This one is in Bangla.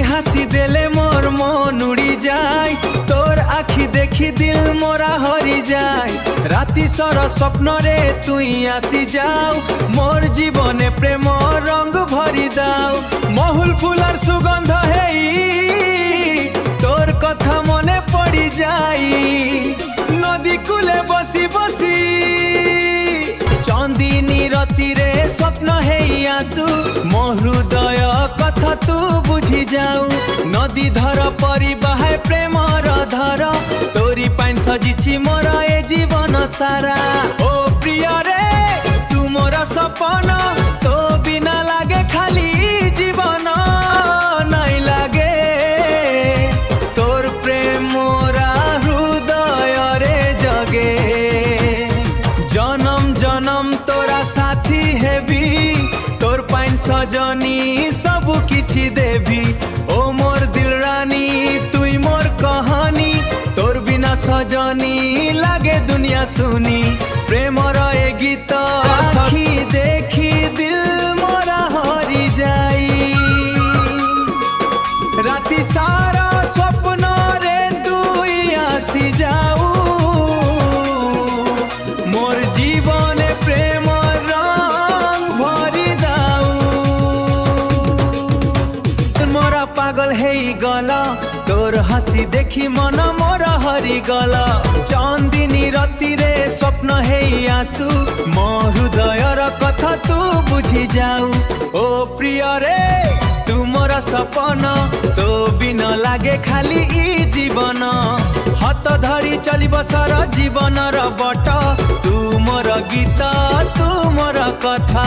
হাসি দেলে মোর মন উড়ি যায়, তোর আখি দেখি দিল মোরা হরি যায়। রাতি সর স্বপ্নরে তুই আসি যাও, মোর জীবনে প্রেম রঙ ভরি দাও। মহুল ফুলার সুগন্ধ হেই তোর কথা মনে পড়ি যাই, নদী কূলে বসি বসি চাঁদিনী রতিরে স্বপ্ন হেই আসু। মো হৃদয় কথা তু বুঝি যাও, নদী ধর পরিবাহে প্রেমর ধর, তোরি পাইন সজিছি মোর এ জীবন সারা। ও প্রিয় রে তু মোর সপন, তো বিনা লাগে খালি জীবন নাই লাগে। তোর প্রেম মোরা হৃদয় রে জগে, জনম জনম তোরা সাথী হেবি, তোর পাইন সজনী সবু কিছু দেবি। ও মোর দিল রানী তুই মোর কহানি, তোর বিনা সজনী লাগে দুনিয়া শুনি। প্রেমর এ গীত আখি দেখি দিল মোরা হরি যাই। রাতি সারা স্বপ্ন রে তুই আসি যাও, মোর জীবনে প্রেম রং ভরি দাও। মোরা পাগল হেই গল, তোর হাসি দেখি মন মোর হরি গল। চাঁদিনী রতিরে স্বপ্ন হেই আসু, মো হৃদয়র কথা তু বুঝি যাও। ও প্রিয় রে তু মোর সপন, তো বিন লাগে খালি ই জীবন। হাত ধরি চলিব সর জীবনর বট, তু মোর গীত তু মোর কথা।